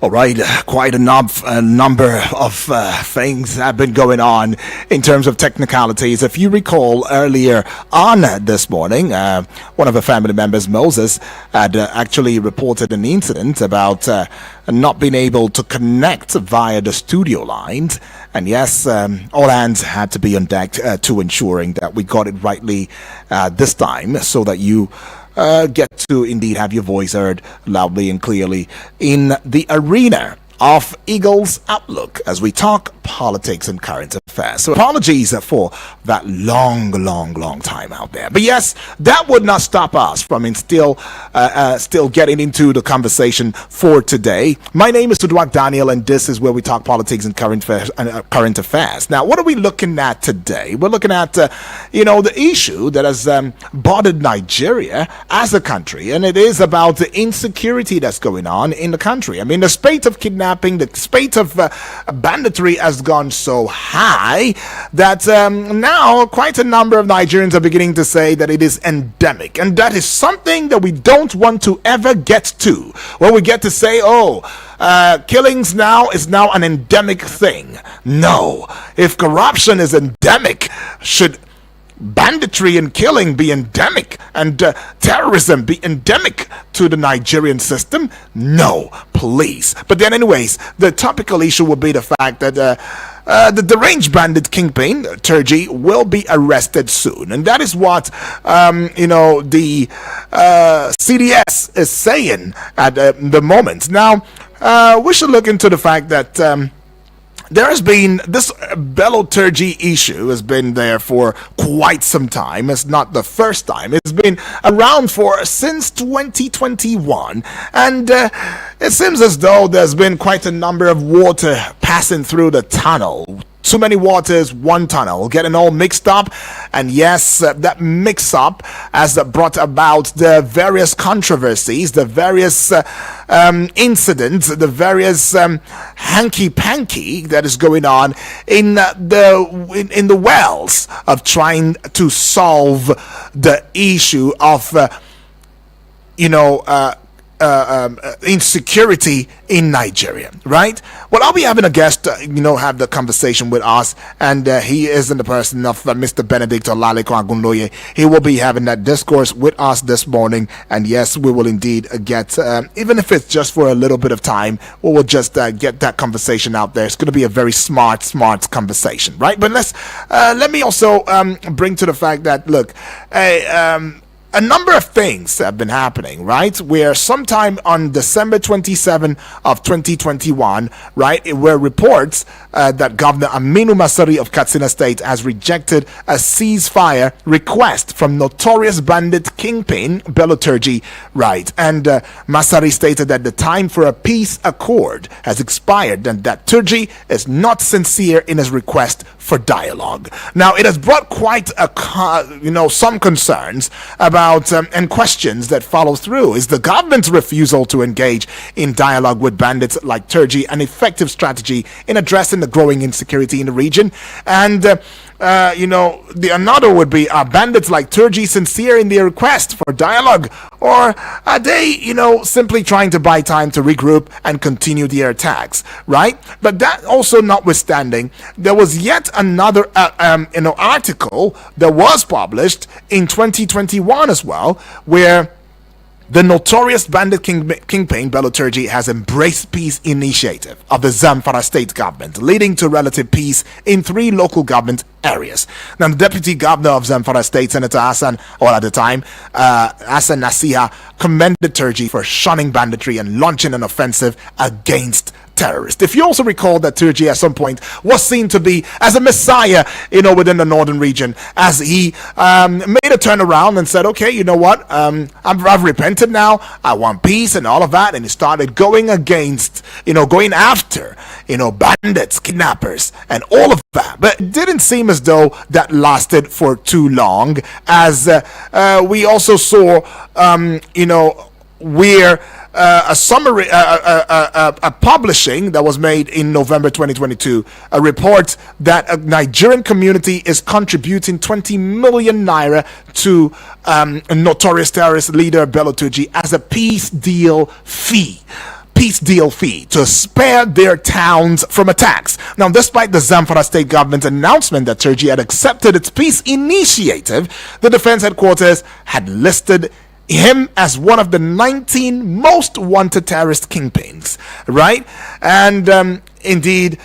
All right, quite a number of things have been going on in terms of technicalities. If you recall earlier on this morning, one of our family members, Moses, had actually reported an incident about not being able to connect via the studio lines. And yes, all hands had to be on deck to ensuring that we got it rightly this time so that you get to indeed have your voice heard loudly and clearly in the arena of Eagle's Outlook as we talk politics and current affairs. So apologies for that long time out there. But yes, that would not stop us from still getting into the conversation for today. My name is Tudwak Daniel, and this is where we talk politics and current affairs. Now, what are we looking at today? We're looking at, the issue that has bothered Nigeria as a country, and it is about the insecurity that's going on in the country. I mean, the spate of kidnapping, the spate of banditry has gone so high that now quite a number of Nigerians are beginning to say that it is endemic, and that is something that we don't want to ever get to, where we get to say, killings now is now an endemic thing. No, if corruption is endemic, should banditry and killing be endemic and terrorism be endemic to the Nigerian system? No, please. But then anyways, the topical issue will be the fact that the deranged bandit kingpin, Turji'll, will be arrested soon. And that is what, the CDS is saying at the moment. Now, we should look into the fact that there has been this Turji'll issue has been there for quite some time. It's not the first time. It's been around since 2021, and it seems as though there's been quite a number of water passing through the tunnel. Too many waters, one tunnel, getting all mixed up. And yes, that mix-up has brought about the various controversies, the various incidents, the various hanky-panky that is going on in the wells of trying to solve the issue of insecurity in Nigeria, right? Well, I'll be having a guest, have the conversation with us, and he is in the person of Mr. Benedict Olaleko Agunloye. He will be having that discourse with us this morning, and yes, we will indeed get, even if it's just for a little bit of time, we will just get that conversation out there. It's going to be a very smart conversation, right? But let me also bring to the fact that, look, a number of things have been happening, right? Where sometime on December 27 of 2021, right, there were reports that Governor Aminu Masari of Katsina State has rejected a ceasefire request from notorious bandit kingpin Turji'll, right? And Masari stated that the time for a peace accord has expired and that Turji'll is not sincere in his request for dialogue. Now, it has brought quite some concerns about and questions that follow through. Is the government's refusal to engage in dialogue with bandits like Turji'll an effective strategy in addressing the growing insecurity in the region? And another would be, are bandits like Turji'll sincere in their request for dialogue, or are they, simply trying to buy time to regroup and continue their attacks, right? But that also notwithstanding, there was yet another, article that was published in 2021 as well, where the notorious bandit kingpin Turji'll has embraced peace initiative of the Zamfara state government, leading to relative peace in 3 local government areas. Now, the deputy governor of Zamfara state, Senator Hassan Nasiha, commended Turji'll for shunning banditry and launching an offensive against terrorist. If you also recall that Turji'll at some point was seen to be as a messiah, within the northern region, as he made a turnaround and said, okay, you know what, I've repented now, I want peace and all of that, and he started going against, going after, bandits, kidnappers, and all of that. But it didn't seem as though that lasted for too long, as we also saw, where a summary, a publishing that was made in November 2022, a report that a Nigerian community is contributing 20 million naira to notorious terrorist leader Turji'll as a peace deal fee. peace deal fee to spare their towns from attacks. Now, despite the Zamfara state government's announcement that Turji'll had accepted its peace initiative, the defense headquarters had listed him as one of the 19 most wanted terrorist kingpins, right? And indeed,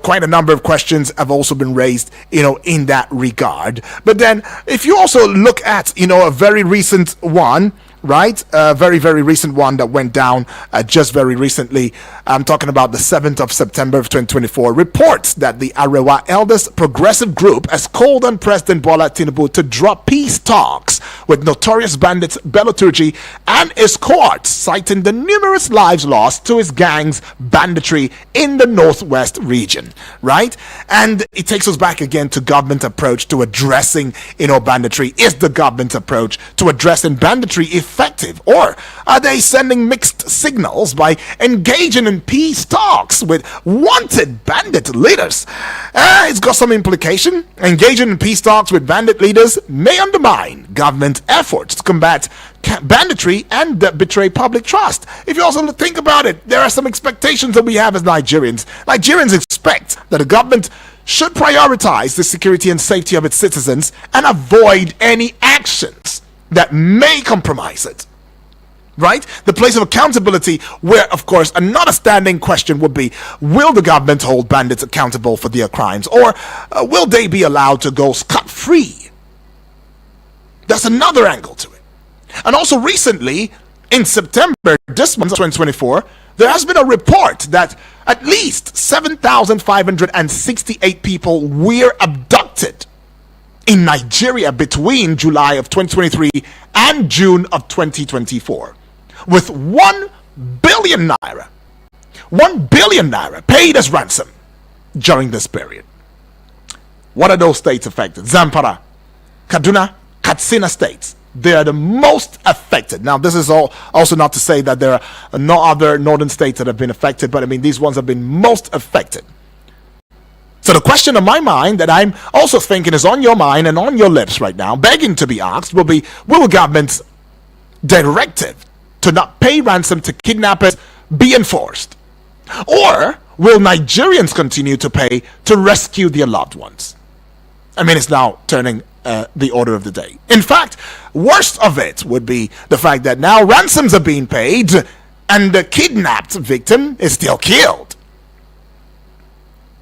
quite a number of questions have also been raised, in that regard. But then, if you also look at, a very recent one, right? A very, very recent one that went down just very recently. I'm talking about the 7th of September of 2024. Reports that the Arewa Elders Progressive Group has called on President Bola Tinubu to drop peace talks with notorious bandits Bello Turji and his cohorts, citing the numerous lives lost to his gang's banditry in the northwest region, right? And it takes us back again to government approach to addressing, banditry. Is the government approach to addressing banditry effective, or are they sending mixed signals by engaging in peace talks with wanted bandit leaders? It's got some implication. Engaging in peace talks with bandit leaders may undermine government efforts to combat banditry and betray public trust. If you also think about it, there are some expectations that we have as Nigerians. Nigerians expect that the government should prioritize the security and safety of its citizens and avoid any actions that may compromise it, right? The place of accountability, where, of course, another standing question would be, will the government hold bandits accountable for their crimes, or will they be allowed to go scot-free? That's another angle to it. And also recently, in September, this month, 2024, there has been a report that at least 7,568 people were abducted in Nigeria between July of 2023 and June of 2024, with 1 billion naira paid as ransom during this period. What are those states affected? Zamfara, Kaduna, Katsina states. They are the most affected. Now, this is also not to say that there are no other northern states that have been affected, but I mean, these ones have been most affected. So the question on my mind that I'm also thinking is on your mind and on your lips right now, begging to be asked, will be, will the government's directive to not pay ransom to kidnappers be enforced? Or will Nigerians continue to pay to rescue their loved ones? I mean, it's now turning the order of the day. In fact, worst of it would be the fact that now ransoms are being paid and the kidnapped victim is still killed.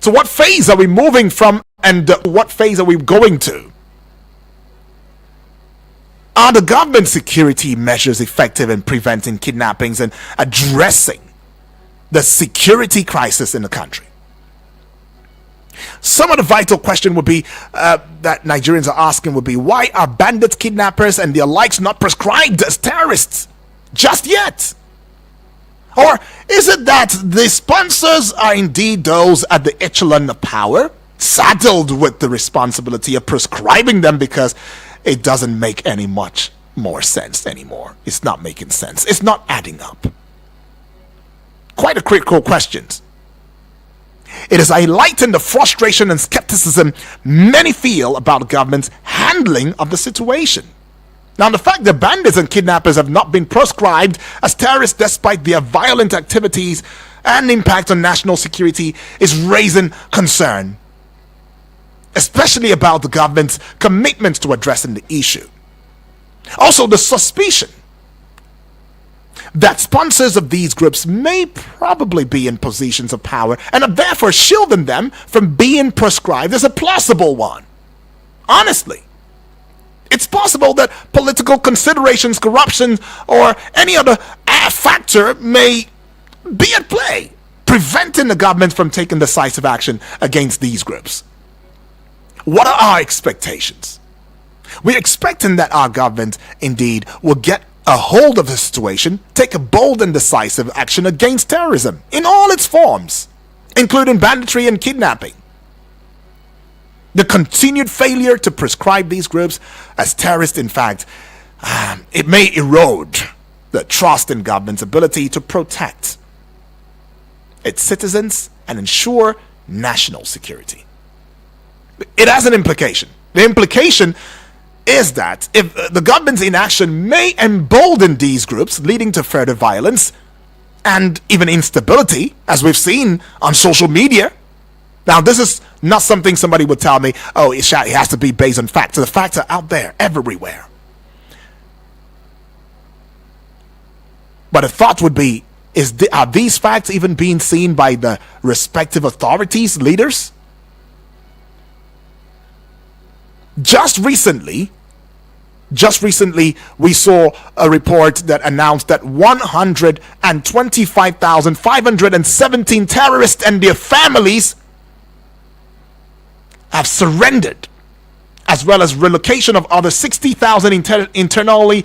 So what phase are we moving from, and what phase are we going to? Are the government security measures effective in preventing kidnappings and addressing the security crisis in the country? Some of the vital question would be that Nigerians are asking would be, why are bandits, kidnappers, and their likes not prescribed as terrorists just yet? Or is it that the sponsors are indeed those at the echelon of power, saddled with the responsibility of prescribing them because it doesn't make any much more sense anymore? It's not making sense. It's not adding up. Quite a critical question. It has highlighted the frustration and skepticism many feel about the government's handling of the situation. Now, the fact that bandits and kidnappers have not been proscribed as terrorists despite their violent activities and impact on national security is raising concern, especially about the government's commitment to addressing the issue. Also, the suspicion that sponsors of these groups may probably be in positions of power and are therefore shielding them from being proscribed is a plausible one. Honestly, it's possible that political considerations, corruption, or any other factor may be at play, preventing the government from taking decisive action against these groups. What are our expectations? We're expecting that our government indeed will get a hold of the situation, take a bold and decisive action against terrorism in all its forms, including banditry and kidnapping. The continued failure to prescribe these groups as terrorists, in fact, it may erode the trust in government's ability to protect its citizens and ensure national security. It has an implication. The implication is that if the government's inaction may embolden these groups, leading to further violence, and even instability, as we've seen on social media. Now, this is not something somebody would tell me, oh, it has to be based on facts. The facts are out there everywhere. But the thought would be, are these facts even being seen by the respective authorities, leaders? Just recently, we saw a report that announced that 125,517 terrorists and their families have surrendered, as well as relocation of other 60,000 internally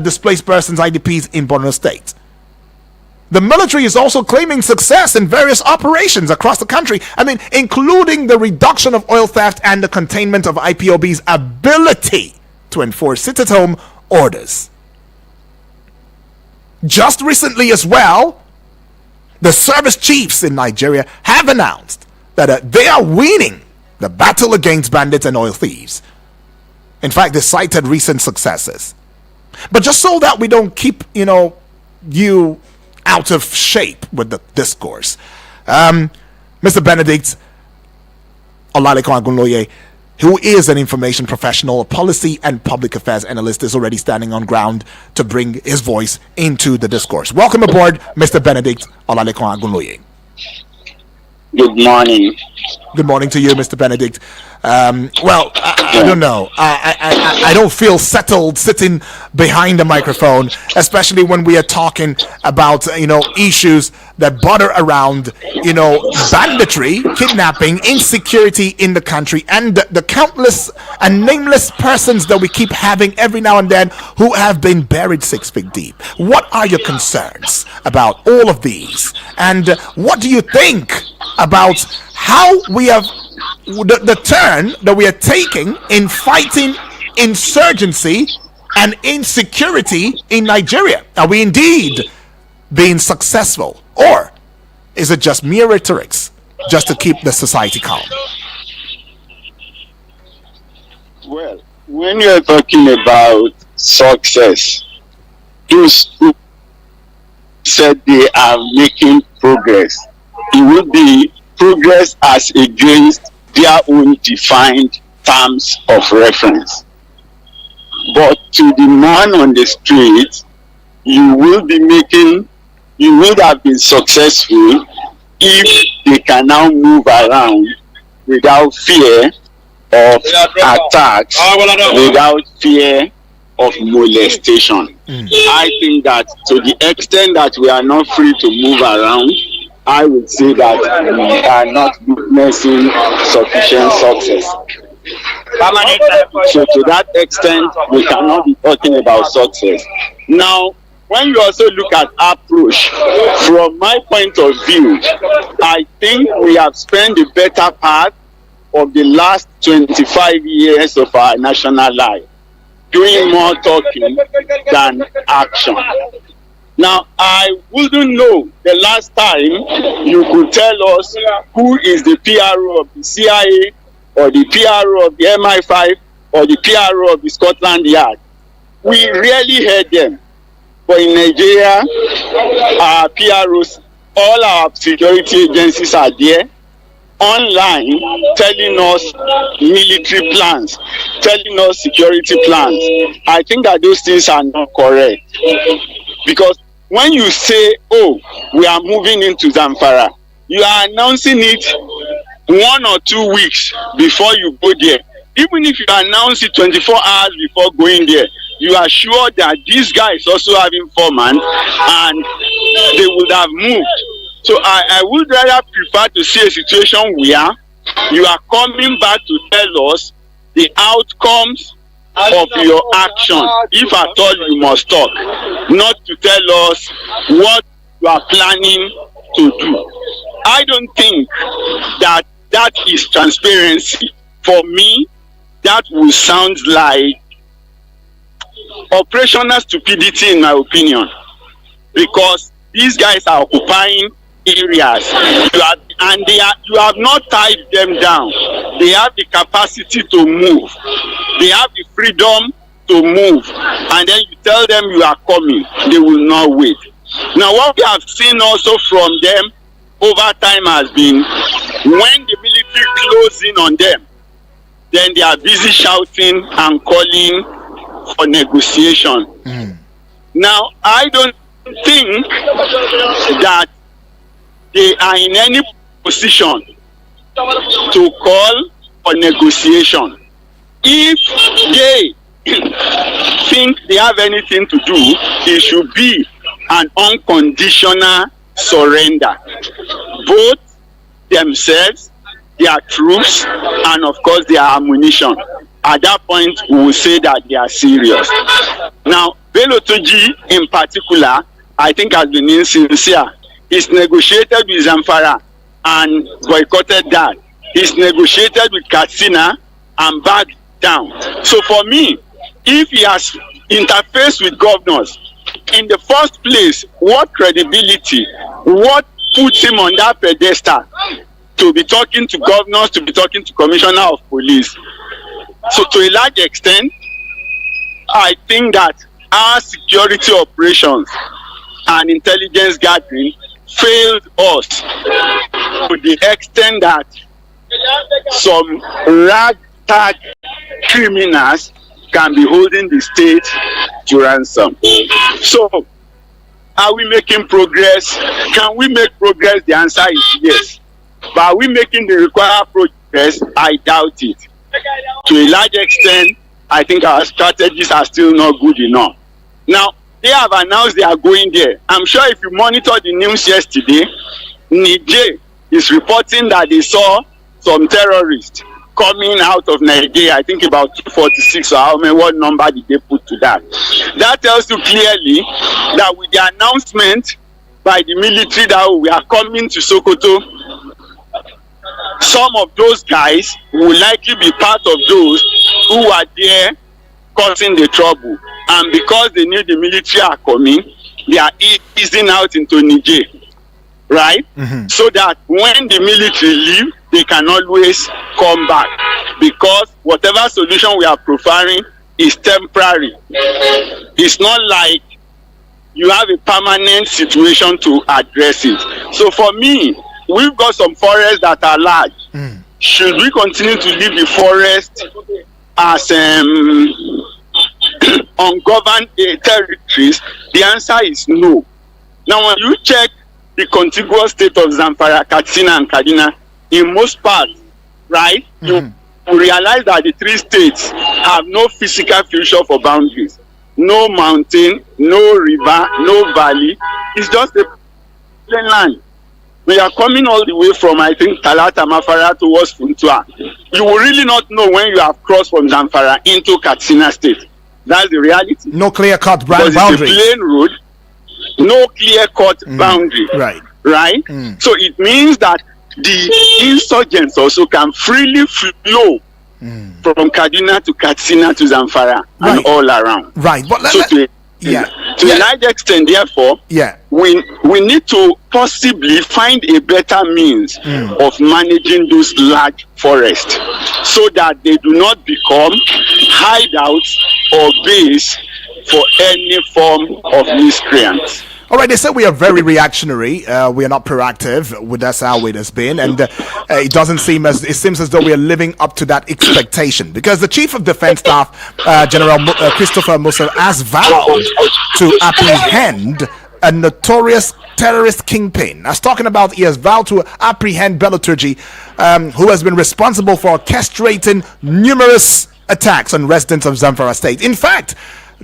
displaced persons, IDPs, in Borno State. The military is also claiming success in various operations across the country. Including the reduction of oil theft and the containment of IPOB's ability to enforce sit-at-home orders. Just recently as well, the service chiefs in Nigeria have announced that they are winning the battle against bandits and oil thieves. In fact, they cited recent successes. But just so that we don't keep, you out of shape with the discourse, Mr. Benedict Olalekun Agunloye, who is an information professional, a policy and public affairs analyst, is already standing on ground to bring his voice into the discourse. Welcome aboard, Mr. Benedict Olalekun Agunloye. Good morning. Good morning to you, Mr. Benedict. I don't know. I don't feel settled sitting behind the microphone, especially when we are talking about, issues that border around, banditry, kidnapping, insecurity in the country, and the countless and nameless persons that we keep having every now and then who have been buried 6 feet deep. What are your concerns about all of these? And what do you think about how we have the turn that we are taking in fighting insurgency and insecurity in Nigeria? Are we indeed being successful, or is it just mere rhetorics just to keep the society calm? Well, when you're talking about success, those who said they are making progress, it would be progress as against their own defined terms of reference. But to the man on the street, you would have been successful if they can now move around without fear of attacks, without fear of molestation. I think that to the extent that we are not free to move around, I would say that we are not witnessing sufficient success. So to that extent, we cannot be talking about success. Now, when you also look at approach, from my point of view, I think we have spent the better part of the last 25 years of our national life doing more talking than action. Now, I wouldn't know the last time you could tell us who is the PRO of the CIA or the PRO of the MI5 or the PRO of the Scotland Yard. We rarely heard them. But in Nigeria, our PROs, all our security agencies are there, online, telling us military plans, telling us security plans. I think that those things are not correct. Because when you say, oh, we are moving into Zamfara, you are announcing it 1 or 2 weeks before you go there. Even if you announce it 24 hours before going there, you are sure that this guy is also having 4 months and they would have moved. So I would rather prefer to see a situation where you are coming back to tell us the outcomes of your action, if at all you must talk, not to tell us what you are planning to do. I don't think that is transparency. For me, that will sound like operational stupidity, in my opinion, because these guys are occupying areas you have not tied them down. They have the capacity to move, they have the freedom to move, and then you tell them you are coming, they will not wait. Now, what we have seen also from them over time has been when the military close in on them, then they are busy shouting and calling for negotiation. Now, I don't think that they are in any position to call for negotiation. If they think they have anything to do, it should be an unconditional surrender. Both themselves, their troops, and of course their ammunition. At that point, we will say that they are serious. Now, Bello Turji in particular, I think has been insincere. He's negotiated with Zamfara and boycotted that. He's negotiated with Katsina and backed down. So for me, if he has interfaced with governors, in the first place, what credibility, what puts him on that pedestal to be talking to governors, to be talking to commissioner of police? So to a large extent, I think that our security operations and intelligence gathering failed us to the extent that some ragtag criminals can be holding the state to ransom. So, are we making progress? Can we make progress? The answer is yes. But are we making the required progress? I doubt it. To a large extent, I think our strategies are still not good enough. Now, they have announced they are going there. I'm sure if you monitor the news yesterday, Niger is reporting that they saw some terrorists coming out of Nigeria. I think about 246 or how many, what number did they put to that? That tells you clearly that with the announcement by the military that we are coming to Sokoto, some of those guys will likely be part of those who are there causing the trouble. And because they knew the military are coming, they are easing out into Niger, right? So that when the military leave, they can always come back, because whatever solution we are providing is temporary. It's not like you have a permanent situation to address it. So for me, we've got some forests that are large. Should we continue to leave the forest as ungoverned territories? The answer is no. Now, when you check the contiguous state of Zamfara, Katsina, and Kaduna, in most parts, right, you realize that the three states have no physical feature for boundaries. No mountain, no river, no valley. It's just a plain land. We are coming all the way from, I think, Talata Mafara towards Funtua. You will really not know when you have crossed from Zamfara into Katsina State. That's the reality. No clear-cut boundary. It's a plain road, no clear-cut boundary. Right? So it means that the insurgents also can freely flow from Kaduna to Katsina to Zamfara and all around. Right. But to a large extent, therefore, we need to possibly find a better means of managing those large forests so that they do not become hideouts or base for any form of miscreants. All right, they said we are very reactionary. We are not proactive. That's how it has been, and it seems as though we are living up to that expectation, because the Chief of Defense Staff, General Christopher Musa, has vowed to apprehend a notorious terrorist kingpin. I was talking about he has vowed to apprehend Bello Turji, who has been responsible for orchestrating numerous attacks on residents of Zamfara State. In fact,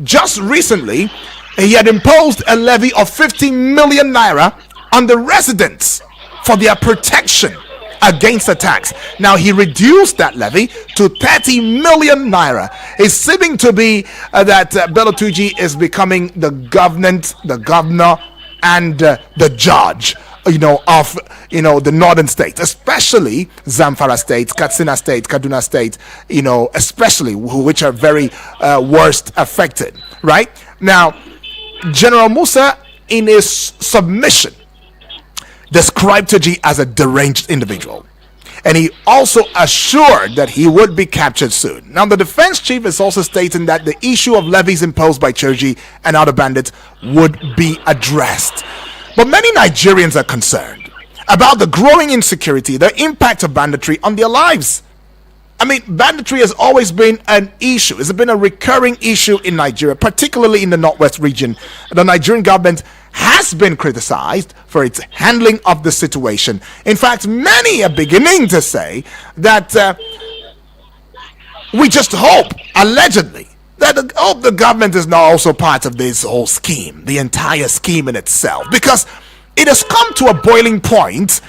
just recently, he had imposed a levy of 50 million naira on the residents for their protection against attacks. Now, he reduced that levy to 30 million naira. It's seeming to be that Bello Turji is becoming the governor, and the judge, of the northern states, especially Zamfara State, Katsina State, Kaduna State, especially, which are very worst affected. Right now, General Musa, in his submission, described Turji as a deranged individual. and he also assured that he would be captured soon. Now, the defense chief is also stating that the issue of levies imposed by Turji and other bandits would be addressed. But many Nigerians are concerned about the growing insecurity, the impact of banditry on their lives. I mean, banditry has always been an issue. It's been a recurring issue in Nigeria, particularly in the Northwest region. The Nigerian government has been criticized for its handling of the situation. In fact, many are beginning to say that we just hope, allegedly, that the government is now also part of this whole scheme, the entire scheme in itself, because it has come to a boiling point,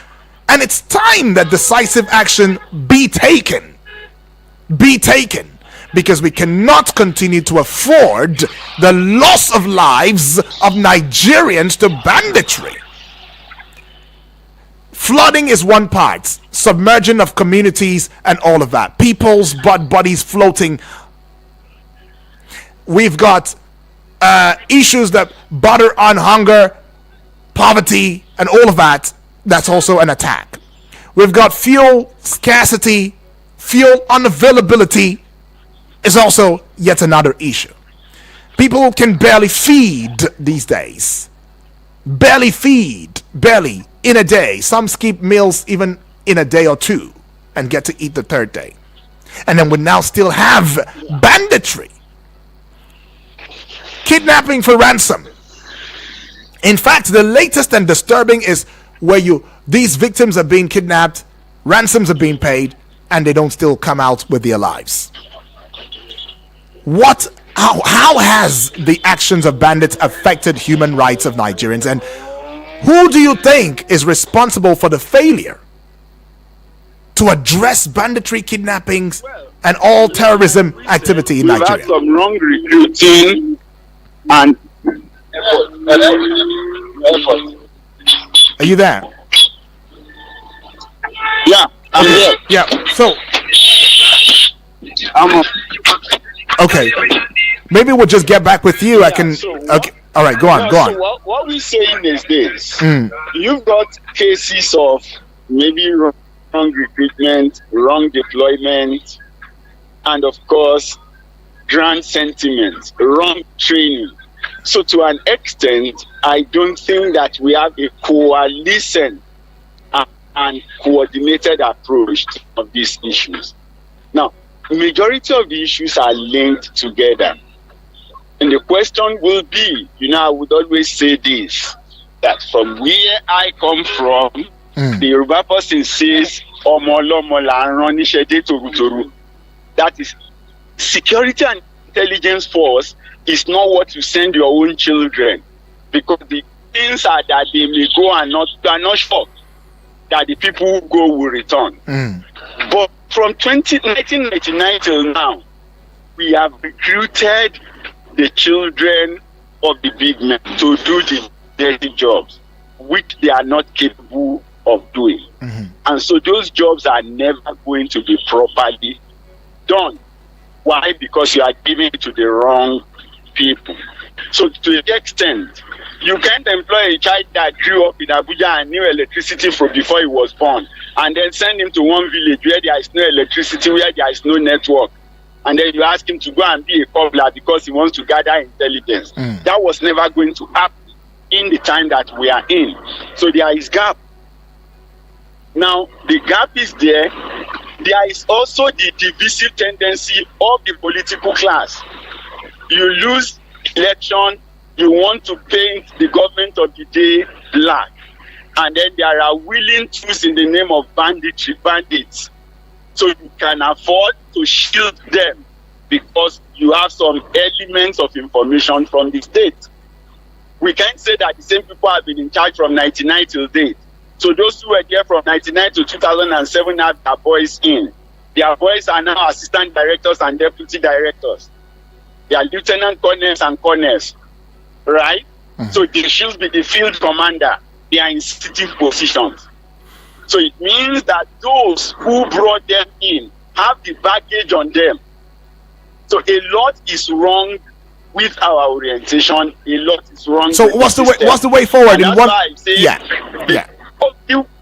and it's time that decisive action be taken, because we cannot continue to afford the loss of lives of Nigerians to banditry. Flooding is one part, submerging of communities and all of that, people's bodies floating. We've got issues that border on hunger, poverty, and all of that. That's also an attack. We've got fuel scarcity, fuel unavailability is also yet another issue. People can barely feed these days. Barely in a day. Some skip meals even in a day or two and get to eat the third day. And then we now still have banditry. Kidnapping for ransom. In fact, the latest and disturbing is where these victims are being kidnapped, ransoms are being paid, and they don't still come out with their lives. How has the actions of bandits affected human rights of Nigerians, and who do you think is responsible for the failure to address banditry, kidnappings, and all terrorism activity in Nigeria? We've had some wrong recruiting and Are you there? Yeah, I'm here. Yeah, so I'm okay, maybe we'll just get back with you. Okay, all right, go on. So what we're saying is this: you've got cases of maybe wrong recruitment, wrong deployment, and of course, grand sentiment, wrong training. So to an extent, I don't think that we have a coalition and coordinated approach of these issues. Now, the majority of the issues are linked together. And the question will be, I would always say this, that from where I come from, the Yoruba person says, that is, security and intelligence force is not what you send your own children, because the things are that they may go and they are not sure that the people who go will return. But from 1999 till now, we have recruited the children of the big men to do the dirty jobs, which they are not capable of doing. And so those jobs are never going to be properly done. Why? Because you are giving it to the wrong people. So to the extent, you can't employ a child that grew up in Abuja and knew electricity from before he was born, and then send him to one village where there is no electricity, where there is no network, and then you ask him to go and be a cobbler because he wants to gather intelligence. That was never going to happen in the time that we are in. So there is gap. Now, the gap is there. There is also the divisive tendency of the political class. You lose election, you want to paint the government of the day black, and then there are willing tools in the name of bandits. So you can afford to shield them because you have some elements of information from the state. We can't say that the same people have been in charge from 1999 till date. So those who were there from 1999 to 2007 have their boys in. Their boys are now assistant directors and deputy directors. They are lieutenant colonels and colonels, right? So they should be the field commander. They are in sensitive positions. So it means that those who brought them in have the baggage on them. So a lot is wrong with our orientation. A lot is wrong. So what's the way forward? And in that's one? Why I'm saying, Yeah.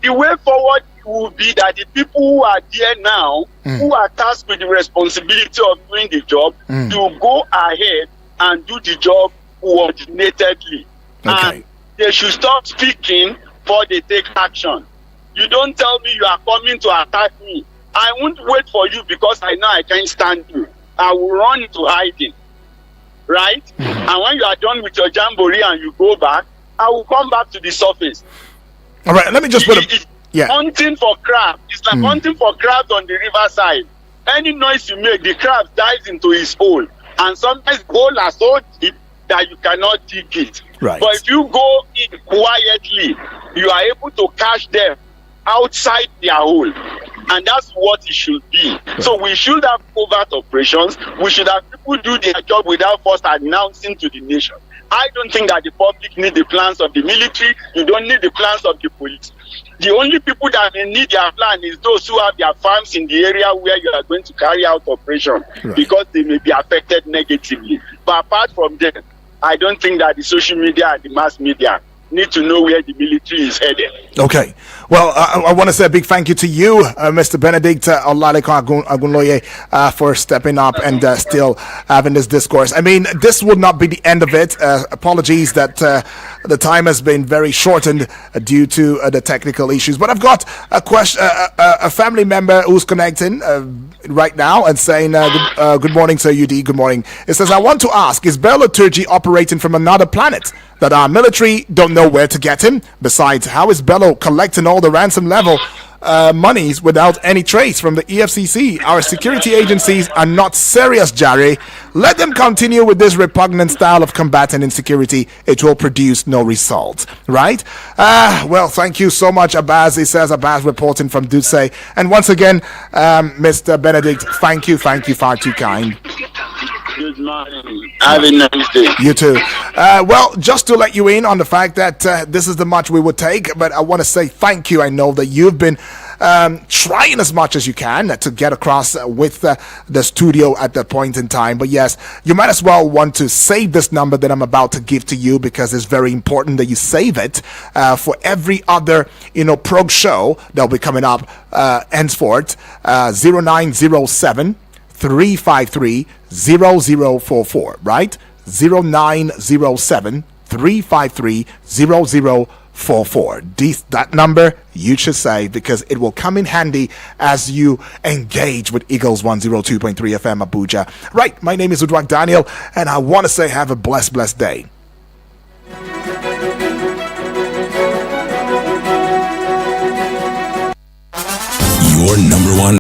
The way forward will be that the people who are there now, who are tasked with the responsibility of doing the job, to go ahead and do the job coordinatedly. Okay. And they should stop speaking before they take action. You don't tell me you are coming to attack me. I won't wait for you because I know I can't stand you. I will run into hiding. Right? And when you are done with your jamboree and you go back, I will come back to the surface. All right, let me just put a... Yeah. Hunting for crab. It's like hunting for crabs on the riverside. Any noise you make, the crab dives into his hole. And sometimes the hole are so deep that you cannot dig it. Right. But if you go in quietly, you are able to catch them outside their hole. And that's what it should be. So we should have covert operations. We should have people do their job without first announcing to the nation. I don't think that the public need the plans of the military. You don't need the plans of the police. The only people that may need their plan is those who have their farms in the area where you are going to carry out operation, because they may be affected negatively. But apart from them, I don't think that the social media and the mass media need to know where the military is headed. Okay. Well, I want to say a big thank you to you, Mr. Benedict Olaleko Agunloye, for stepping up and still having this discourse. I mean, this will not be the end of it. Apologies that the time has been very shortened due to the technical issues. But I've got a question, a family member who's connecting right now and saying, good morning, Sir UD, good morning. It says, I want to ask, is Bello Turji operating from another planet that our military don't know where to get him? Besides, how is Bello collecting all the ransom level monies without any trace from the EFCC? Our security agencies are not serious, Jerry. Let them continue with this repugnant style of combating insecurity. It will produce no results, right? Well, thank you so much, Abbas. It says Abbas reporting from Duce. And once again, Mr. Benedict, thank you, far too kind. Good morning. Have a nice day. You too. Well, just to let you in on the fact that this is the much we would take, but I want to say thank you. I know that you've been trying as much as you can to get across with the studio at that point in time. But yes, you might as well want to save this number that I'm about to give to you, because it's very important that you save it for every other, prog show that'll be coming up henceforth. 0907 353 0044, right? 0907 353 0044. That number you should save, because it will come in handy as you engage with Eagles 102.3 FM Abuja. Right, my name is Udwak Daniel, and I want to say have a blessed day. Your number one